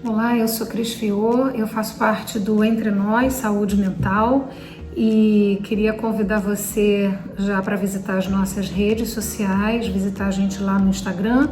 Olá, eu sou Cris Fiô, eu faço parte do Entre Nós Saúde Mental e queria convidar você já para visitar as nossas redes sociais, visitar a gente lá no Instagram.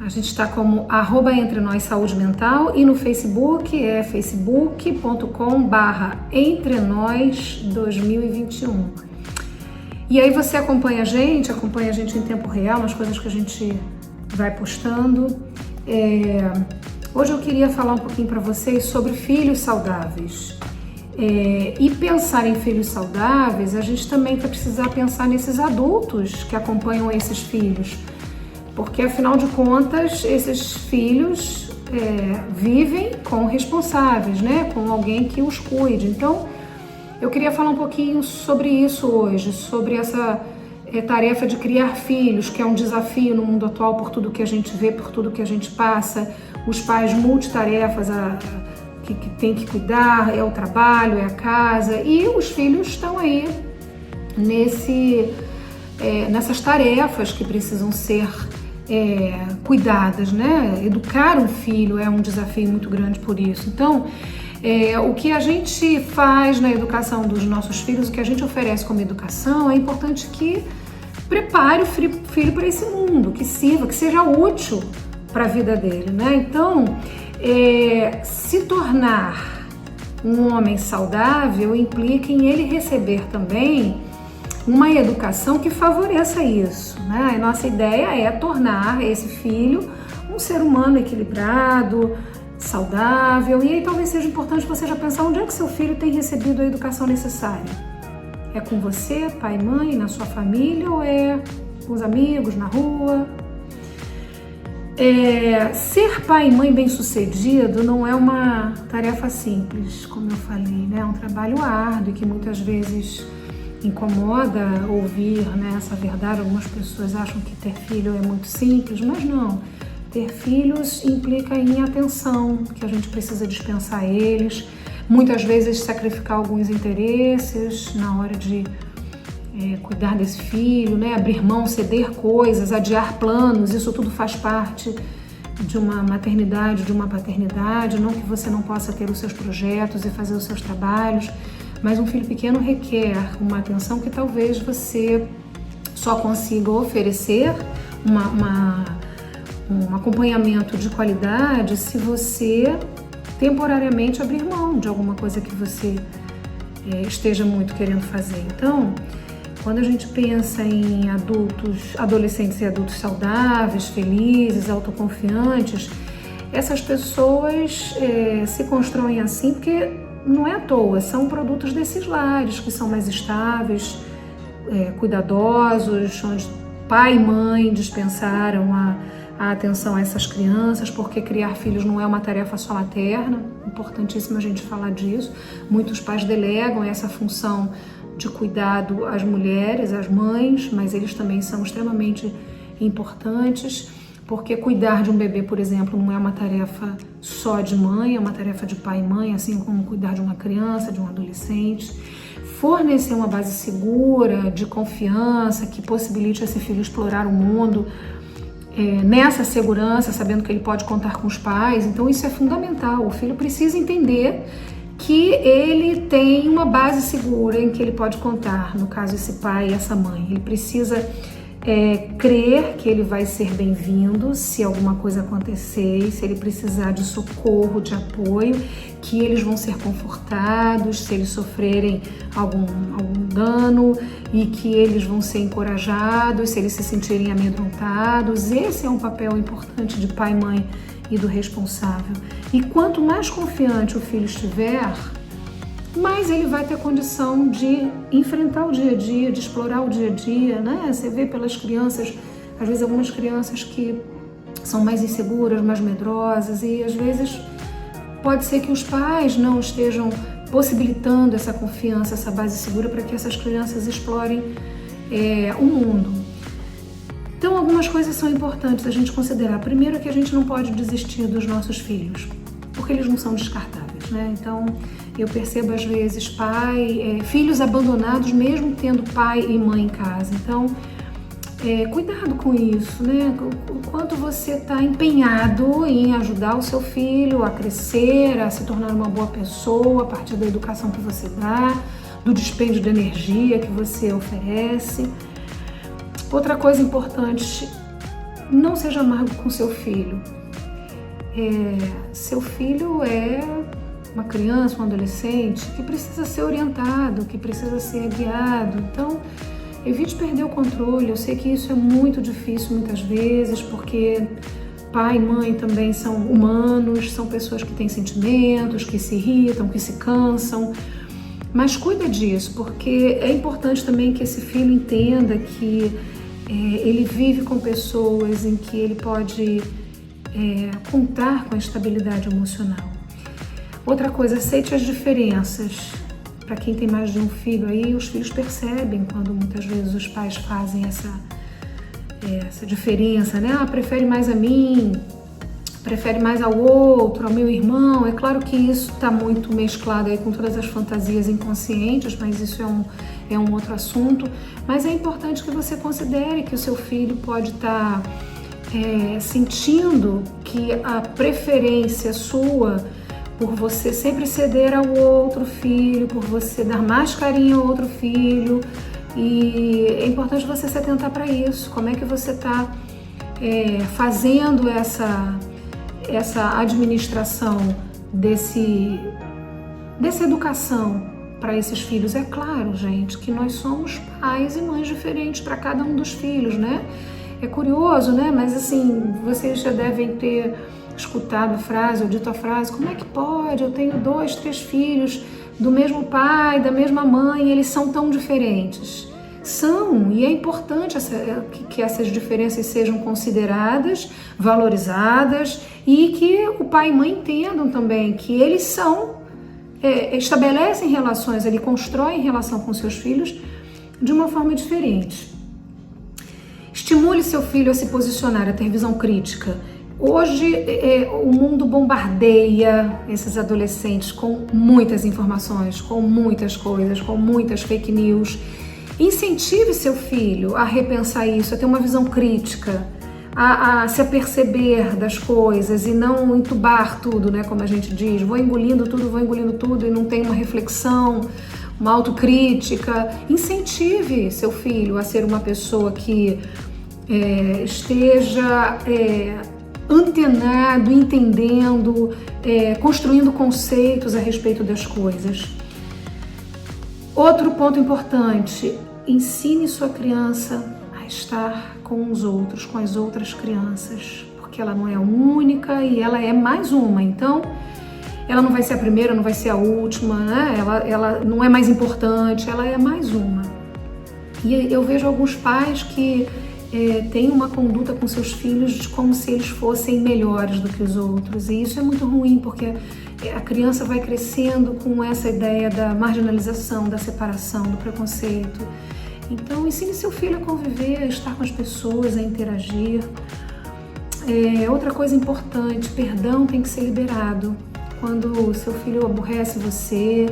A gente está como @Entre Nós Saúde Mental e no Facebook é facebook.com/EntreNós2021. E aí você acompanha a gente em tempo real, nas coisas que a gente vai postando. Hoje eu queria falar um pouquinho para vocês sobre filhos saudáveis. E pensar em filhos saudáveis, a gente também vai precisar pensar nesses adultos que acompanham esses filhos. Porque, afinal de contas, esses filhos vivem com responsáveis, né? Com alguém que os cuide. Então, eu queria falar um pouquinho sobre isso hoje, sobre essa tarefa de criar filhos, que é um desafio no mundo atual por tudo que a gente vê, por tudo que a gente passa, os pais multitarefas que tem que cuidar, é o trabalho, é a casa, e os filhos estão aí nessas tarefas que precisam ser cuidadas, né? Educar um filho é um desafio muito grande por isso. Então, o que a gente faz na educação dos nossos filhos, o que a gente oferece como educação, é importante que prepare o filho para esse mundo, que sirva, que seja útil para a vida dele, né? Então, se tornar um homem saudável implica em ele receber também uma educação que favoreça isso, né? A nossa ideia é tornar esse filho um ser humano equilibrado, saudável. E aí talvez seja importante você já pensar onde é que seu filho tem recebido a educação necessária. É com você, pai e mãe, na sua família, ou é com os amigos, na rua? Ser pai e mãe bem-sucedido não é uma tarefa simples, como eu falei, né? É um trabalho árduo e que muitas vezes incomoda ouvir, né, essa verdade. Algumas pessoas acham que ter filho é muito simples, mas não. Ter filhos implica em atenção, que a gente precisa dispensar a eles, muitas vezes sacrificar alguns interesses na hora de cuidar desse filho, né? Abrir mão, ceder coisas, adiar planos, isso tudo faz parte de uma maternidade, de uma paternidade. Não que você não possa ter os seus projetos e fazer os seus trabalhos, mas um filho pequeno requer uma atenção que talvez você só consiga oferecer um acompanhamento de qualidade se você temporariamente abrir mão de alguma coisa que você esteja muito querendo fazer. Então, quando a gente pensa em adolescentes e adultos saudáveis, felizes, autoconfiantes, essas pessoas se constroem assim porque não é à toa, são produtos desses lares que são mais estáveis, cuidadosos, onde pai e mãe dispensaram a atenção a essas crianças, porque criar filhos não é uma tarefa só materna, importantíssimo a gente falar disso. Muitos pais delegam essa função de cuidado às mulheres, às mães, mas eles também são extremamente importantes, porque cuidar de um bebê, por exemplo, não é uma tarefa só de mãe, é uma tarefa de pai e mãe, assim como cuidar de uma criança, de um adolescente. Fornecer uma base segura, de confiança, que possibilite a esse filho explorar o mundo, nessa segurança, sabendo que ele pode contar com os pais. Então isso é fundamental. O filho precisa entender que ele tem uma base segura em que ele pode contar, no caso esse pai e essa mãe. Ele precisa crer que ele vai ser bem-vindo se alguma coisa acontecer, se ele precisar de socorro, de apoio, que eles vão ser confortados se eles sofrerem algum dano e que eles vão ser encorajados se eles se sentirem amedrontados. Esse é um papel importante de pai e mãe e do responsável. E quanto mais confiante o filho estiver, mais ele vai ter condição de enfrentar o dia a dia, de explorar o dia a dia, né? Você vê pelas crianças, às vezes algumas crianças que são mais inseguras, mais medrosas, e às vezes pode ser que os pais não estejam possibilitando essa confiança, essa base segura para que essas crianças explorem o mundo. Então, algumas coisas são importantes a gente considerar. Primeiro é que a gente não pode desistir dos nossos filhos, porque eles não são descartáveis, né? Então, eu percebo às vezes filhos abandonados mesmo tendo pai e mãe em casa. Então, cuidado com isso, né? O quanto você está empenhado em ajudar o seu filho a crescer, a se tornar uma boa pessoa a partir da educação que você dá, do dispêndio de energia que você oferece. Outra coisa importante, não seja amargo com seu filho. Seu filho é uma criança, um adolescente que precisa ser orientado, que precisa ser guiado. Então, evite perder o controle. Eu sei que isso é muito difícil muitas vezes, porque pai e mãe também são humanos, são pessoas que têm sentimentos, que se irritam, que se cansam. Mas cuida disso, porque é importante também que esse filho entenda que ele vive com pessoas em que ele pode contar com a estabilidade emocional. Outra coisa, aceite as diferenças. Para quem tem mais de um filho aí, os filhos percebem quando muitas vezes os pais fazem essa diferença, né? Prefere mais a mim, prefere mais ao outro, ao meu irmão. É claro que isso está muito mesclado aí com todas as fantasias inconscientes, mas isso é um outro assunto. Mas é importante que você considere que o seu filho pode estar sentindo que a preferência sua por você sempre ceder ao outro filho, por você dar mais carinho ao outro filho. E é importante você se atentar para isso. Como é que você está fazendo essa administração dessa educação para esses filhos? É claro, gente, que nós somos pais e mães diferentes para cada um dos filhos, né? É curioso, né? Mas assim, vocês já devem ter escutado a frase, ou dito a frase: como é que pode? Eu tenho 2, 3 filhos do mesmo pai, da mesma mãe, e eles são tão diferentes. São, e é importante que essas diferenças sejam consideradas, valorizadas, e que o pai e mãe entendam também que eles estabelecem relações, ele constrói relação com seus filhos de uma forma diferente. Estimule seu filho a se posicionar, a ter visão crítica. Hoje o mundo bombardeia esses adolescentes com muitas informações, com muitas coisas, com muitas fake news. Incentive seu filho a repensar isso, a ter uma visão crítica, a se aperceber das coisas e não entubar tudo, né? Como a gente diz, vou engolindo tudo e não tem uma reflexão, uma autocrítica. Incentive seu filho a ser uma pessoa que esteja antenado, entendendo, construindo conceitos a respeito das coisas. Outro ponto importante: ensine sua criança a estar com os outros, com as outras crianças, porque ela não é única e ela é mais uma. Então, ela não vai ser a primeira, não vai ser a última, né? Ela não é mais importante, ela é mais uma. E eu vejo alguns pais que têm uma conduta com seus filhos como se eles fossem melhores do que os outros. E isso é muito ruim, porque a criança vai crescendo com essa ideia da marginalização, da separação, do preconceito. Então, ensine seu filho a conviver, a estar com as pessoas, a interagir. Outra coisa importante: perdão tem que ser liberado. Quando o seu filho aborrece você,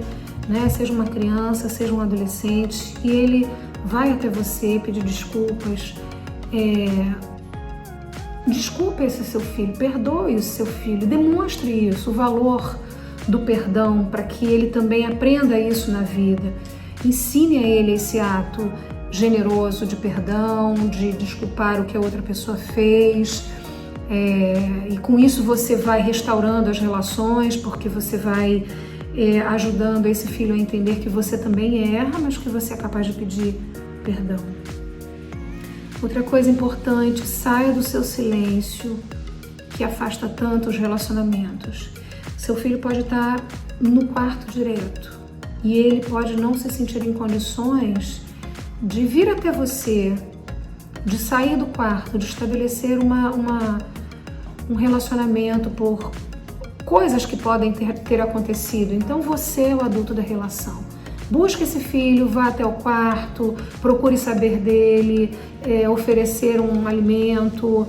né, seja uma criança, seja um adolescente, e ele vai até você pedir desculpas, desculpe esse seu filho, perdoe o seu filho, demonstre isso, o valor do perdão, para que ele também aprenda isso na vida. Ensine a ele esse ato generoso de perdão, de desculpar o que a outra pessoa fez, e com isso você vai restaurando as relações, porque você vai ajudando esse filho a entender que você também erra, mas que você é capaz de pedir perdão. Outra coisa importante: saia do seu silêncio, que afasta tanto os relacionamentos. Seu filho pode estar no quarto direto e ele pode não se sentir em condições de vir até você, de sair do quarto, de estabelecer um relacionamento por coisas que podem ter acontecido. Então você é o adulto da relação. Busque esse filho, vá até o quarto, procure saber dele, oferecer um alimento,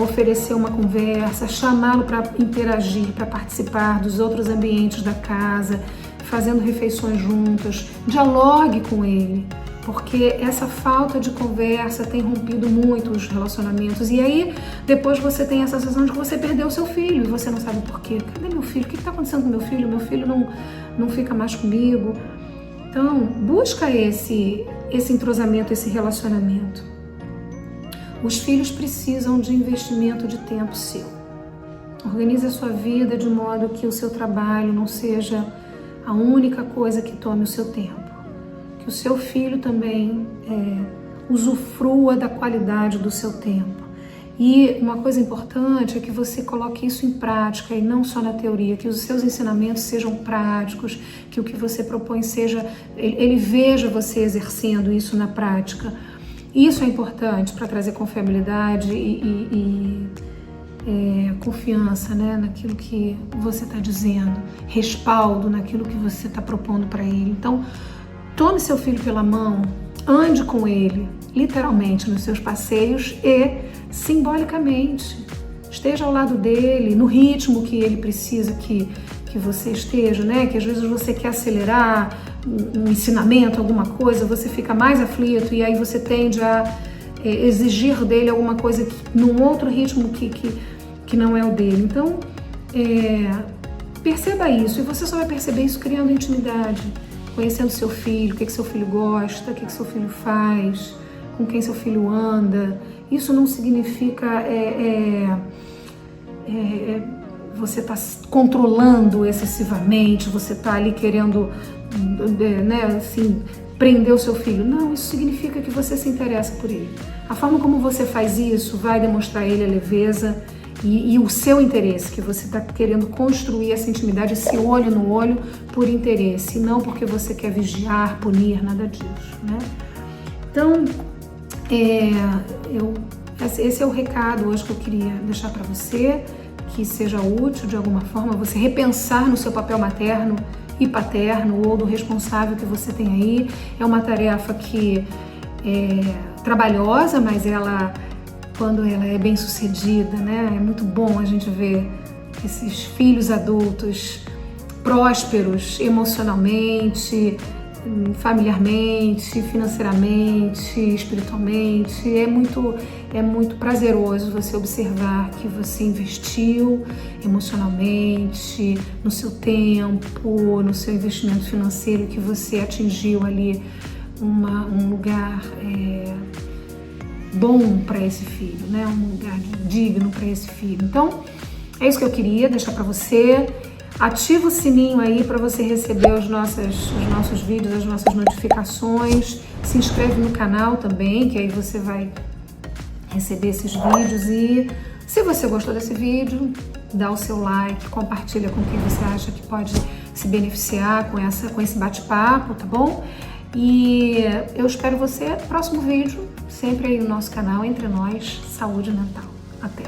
oferecer uma conversa, chamá-lo para interagir, para participar dos outros ambientes da casa, fazendo refeições juntas. Dialogue com ele, porque essa falta de conversa tem rompido muito os relacionamentos. E aí, depois você tem essa sensação de que você perdeu o seu filho e você não sabe por quê. Cadê meu filho? O que está acontecendo com meu filho? Meu filho não fica mais comigo. Então, busca esse entrosamento, esse relacionamento. Os filhos precisam de investimento de tempo seu. Organize a sua vida de modo que o seu trabalho não seja a única coisa que tome o seu tempo. Que o seu filho também usufrua da qualidade do seu tempo. E uma coisa importante é que você coloque isso em prática e não só na teoria, que os seus ensinamentos sejam práticos, que o que você propõe seja, ele veja você exercendo isso na prática. Isso é importante para trazer confiabilidade e confiança, né, naquilo que você está dizendo, respaldo naquilo que você está propondo para ele. Então, tome seu filho pela mão, ande com ele, literalmente, nos seus passeios e simbolicamente. Esteja ao lado dele, no ritmo que ele precisa que você esteja, né? Que às vezes você quer acelerar um ensinamento, alguma coisa, você fica mais aflito e aí você tende a exigir dele alguma coisa num outro ritmo que não é o dele. Então, perceba isso, e você só vai perceber isso criando intimidade, conhecendo seu filho, o que seu filho gosta, o que seu filho faz, com quem seu filho anda. Isso não significa você tá controlando excessivamente, você tá ali querendo, né, assim, prender o seu filho. Não, isso significa que você se interessa por ele. A forma como você faz isso vai demonstrar a ele a leveza e o seu interesse, que você está querendo construir essa intimidade, esse olho no olho por interesse, e não porque você quer vigiar, punir, nada disso, né? Então, esse é o recado hoje que eu queria deixar para você, que seja útil de alguma forma, você repensar no seu papel materno e paterno, ou do responsável que você tem aí. É uma tarefa que é trabalhosa, mas quando ela é bem sucedida, né? É muito bom a gente ver esses filhos adultos prósperos emocionalmente, familiarmente, financeiramente, espiritualmente. É muito prazeroso você observar que você investiu emocionalmente, no seu tempo, no seu investimento financeiro, que você atingiu ali um lugar bom para esse filho, né? Um lugar digno para esse filho. Então, é isso que eu queria deixar para você. Ativa o sininho aí para você receber os nossos vídeos, as nossas notificações. Se inscreve no canal também, que aí você vai receber esses vídeos. E se você gostou desse vídeo, dá o seu like, compartilha com quem você acha que pode se beneficiar com esse bate-papo, tá bom? E eu espero você no próximo vídeo, sempre aí no nosso canal Entre Nós Saúde Mental. Até!